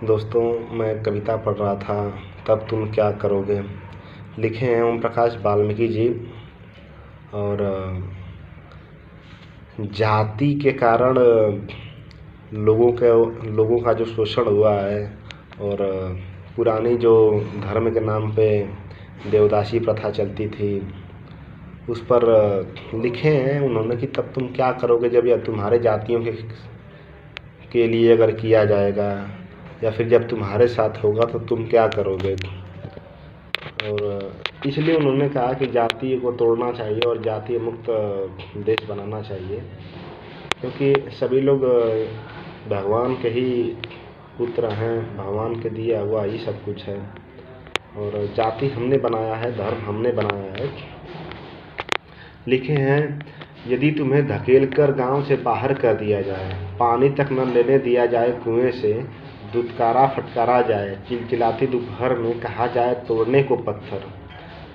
दोस्तों, मैं कविता पढ़ रहा था। तब तुम क्या करोगे, लिखे हैं ओम प्रकाश वाल्मीकि जी। और जाति के कारण लोगों का जो शोषण हुआ है, और पुरानी जो धर्म के नाम पे देवदासी प्रथा चलती थी, उस पर लिखे हैं उन्होंने कि तब तुम क्या करोगे जब यह तुम्हारे जातियों के लिए अगर किया जाएगा, या फिर जब तुम्हारे साथ होगा तो तुम क्या करोगे। और इसलिए उन्होंने कहा कि जाति को तोड़ना चाहिए और जातीय मुक्त देश बनाना चाहिए, क्योंकि सभी लोग भगवान के ही पुत्र हैं, भगवान के दिया हुआ ही सब कुछ है। और जाति हमने बनाया है, धर्म हमने बनाया है। लिखे हैं, यदि तुम्हें धकेल कर गाँव से बाहर कर दिया जाए, पानी तक न लेने दिया जाए कुएं से, दुत्कारा फटकारा जाए, चिलचिलाती दोपहर में कहा जाए तोड़ने को पत्थर,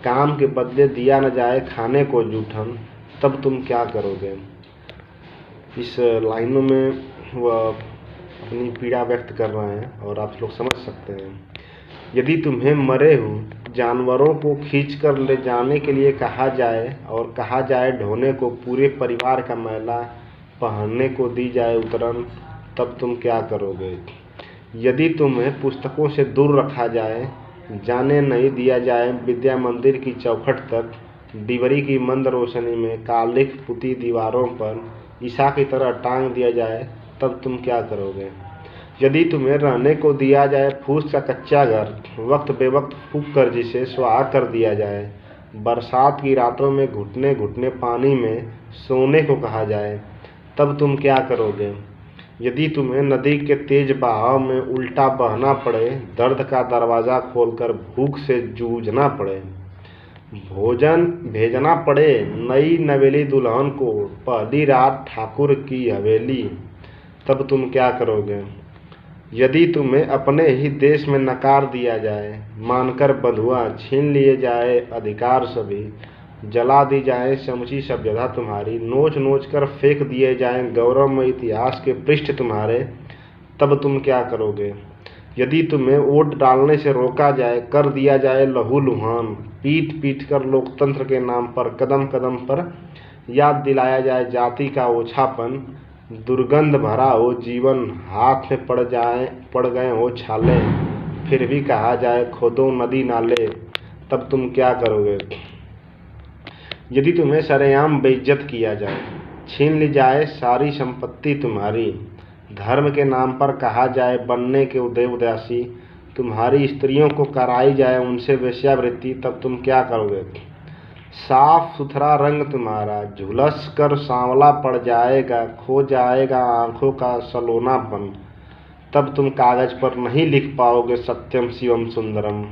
काम के बदले दिया न जाए खाने को जूठन, तब तुम क्या करोगे। इस लाइनों में वह अपनी पीड़ा व्यक्त कर रहे हैं और आप लोग समझ सकते हैं। यदि तुम्हें मरे हुए जानवरों को खींचकर ले जाने के लिए कहा जाए और कहा जाए ढोने को पूरे परिवार का मैला पहनने को दी जाए उतरन, तब तुम क्या करोगे। यदि तुम्हें पुस्तकों से दूर रखा जाए, जाने नहीं दिया जाए विद्या मंदिर की चौखट तक, डिबरी की मंद रोशनी में कालिख पुती दीवारों पर ईसा की तरह टांग दिया जाए, तब तुम क्या करोगे। यदि तुम्हें रहने को दिया जाए फूस का कच्चा घर, वक्त बेवक्त फूंक कर जिसे सुहा कर दिया जाए, बरसात की रातों में घुटने घुटने पानी में सोने को कहा जाए, तब तुम क्या करोगे। यदि तुम्हें नदी के तेज बहाव में उल्टा बहना पड़े, दर्द का दरवाज़ा खोलकर भूख से जूझना पड़े, भोजन भेजना पड़े नई नवेली दुल्हन को पहली रात ठाकुर की हवेली, तब तुम क्या करोगे। यदि तुम्हें अपने ही देश में नकार दिया जाए, मानकर बंधुआ छीन लिए जाए अधिकार सभी, जला दी जाए समूची सभ्यता तुम्हारी, नोच नोच कर फेंक दिए जाएं गौरवमय इतिहास के पृष्ठ तुम्हारे, तब तुम क्या करोगे। यदि तुम्हें वोट डालने से रोका जाए, कर दिया जाए लहूलुहान, पीट पीट कर लोकतंत्र के नाम पर कदम कदम पर याद दिलाया जाए जाति का ओछापन, दुर्गंध भरा हो जीवन, हाथ में पड़ गए हो छाले, फिर भी कहा जाए खोदो नदी नाले, तब तुम क्या करोगे। यदि तुम्हें सरेआम बेइज्जत किया जाए, छीन ली जाए सारी संपत्ति तुम्हारी, धर्म के नाम पर कहा जाए बनने के उदेवदासी, तुम्हारी स्त्रियों को कराई जाए उनसे वेश्यावृत्ति, तब तुम क्या करोगे। साफ सुथरा रंग तुम्हारा झुलस कर सांवला पड़ जाएगा, खो जाएगा आंखों का सलोनापन, तब तुम कागज पर नहीं लिख पाओगे सत्यम शिवम सुंदरम।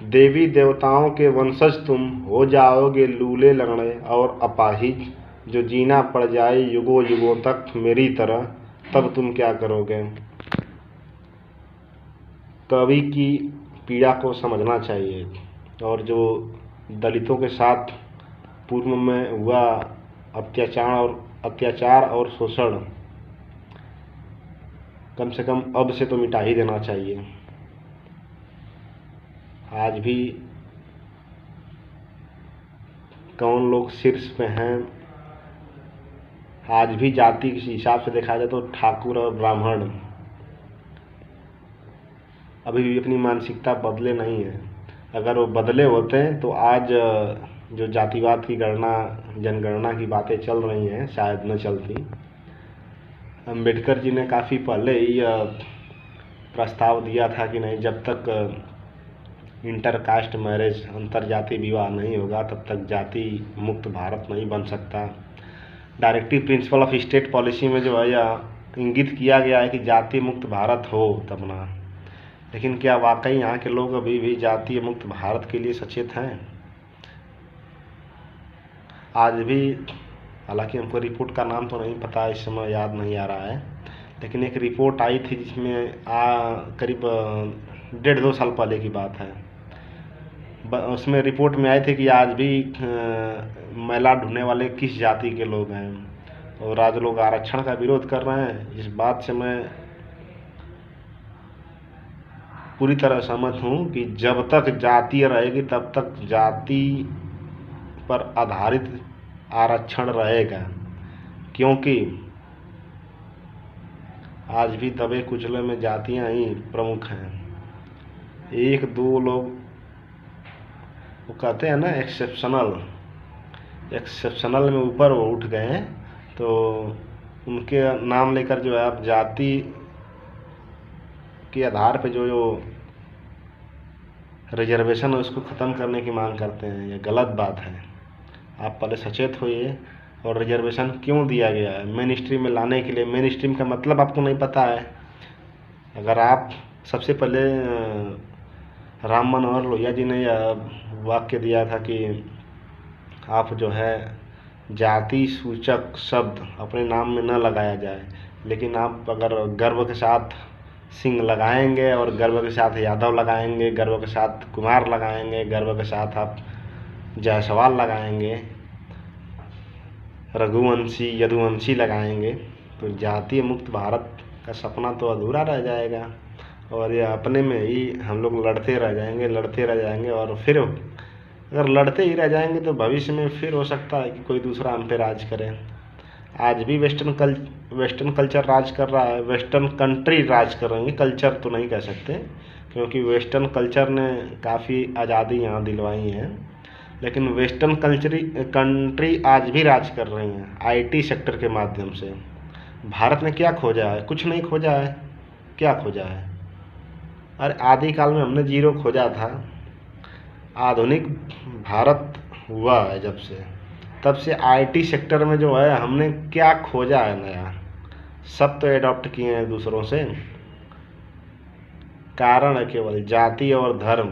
देवी देवताओं के वंशज तुम हो जाओगे लूले लंगड़े और अपाहिज, जो जीना पड़ जाए युगों युगों तक मेरी तरह, तब तुम क्या करोगे। कवि की पीड़ा को समझना चाहिए, और जो दलितों के साथ पूर्व में हुआ अत्याचार और शोषण, कम से कम अब से तो मिटा ही देना चाहिए। आज भी कौन लोग शीर्ष पे हैं, आज भी जाति के हिसाब से देखा जाए तो ठाकुर और ब्राह्मण अभी भी अपनी मानसिकता बदले नहीं है। अगर वो बदले होते तो आज जो जातिवाद की जनगणना की बातें चल रही हैं शायद न चलती। अम्बेडकर जी ने काफ़ी पहले ही प्रस्ताव दिया था कि नहीं, जब तक इंटरकास्ट मैरिज अंतर जाति विवाह नहीं होगा तब तक जाति मुक्त भारत नहीं बन सकता। Directive principle of state policy में जो है यह इंगित किया गया है कि जाति मुक्त भारत हो तब ना। लेकिन क्या वाकई यहाँ के लोग अभी भी जातीय मुक्त भारत के लिए सचेत हैं। आज भी, हालांकि हमको रिपोर्ट का नाम तो नहीं पता, इस समय याद नहीं आ रहा है, लेकिन एक रिपोर्ट आई थी जिसमें करीब 1.5-2 साल पहले की बात है। उसमें रिपोर्ट में आए थे कि आज भी मैला ढूंढने वाले किस जाति के लोग हैं, और आज लोग आरक्षण का विरोध कर रहे हैं। इस बात से मैं पूरी तरह सहमत हूँ कि जब तक जातीय रहेगी तब तक जाति पर आधारित आरक्षण रहेगा, क्योंकि आज भी दबे कुचले में जातियां ही प्रमुख हैं। एक दो लोग, वो कहते हैं ना एक्सेप्शनल में ऊपर वो उठ गए हैं, तो उनके नाम लेकर जो है आप जाति के आधार पे जो रिजर्वेशन है उसको ख़त्म करने की मांग करते हैं। ये गलत बात है। आप पहले सचेत होइए। और रिजर्वेशन क्यों दिया गया है? मेन स्ट्रीम में लाने के लिए। मेन स्ट्रीम का मतलब आपको नहीं पता है। अगर आप सबसे पहले राम मनोहर लोहिया जी ने यह वाक्य दिया था कि आप जो है जाति सूचक शब्द अपने नाम में न लगाया जाए, लेकिन आप अगर गर्व के साथ सिंह लगाएंगे और गर्व के साथ यादव लगाएंगे, गर्व के साथ कुमार लगाएंगे, गर्व के साथ आप जायसवाल लगाएंगे, रघुवंशी यदुवंशी लगाएंगे, तो जातीय मुक्त भारत का सपना तो अधूरा रह जाएगा और ये अपने में ही हम लोग लड़ते रह जाएंगे। और फिर अगर लड़ते ही रह जाएंगे तो भविष्य में फिर हो सकता है कि कोई दूसरा हम पे राज करे। आज भी वेस्टर्न कल्चर राज कर रहा है, वेस्टर्न कंट्री राज कर रही है। कल्चर तो नहीं कह सकते, क्योंकि वेस्टर्न कल्चर ने काफ़ी आज़ादी यहाँ दिलवाई है, लेकिन वेस्टर्न कंट्री आज भी राज कर रही हैं आईटी सेक्टर के माध्यम से। भारत ने क्या खोजा है? कुछ नहीं खोजा है। क्या खोजा है? अरे आदिकाल में हमने जीरो खोजा था। आधुनिक भारत हुआ है जब से, तब से आईटी सेक्टर में जो है हमने क्या खोजा है नया? सब तो एडॉप्ट किए हैं दूसरों से। कारण है केवल जाति और धर्म।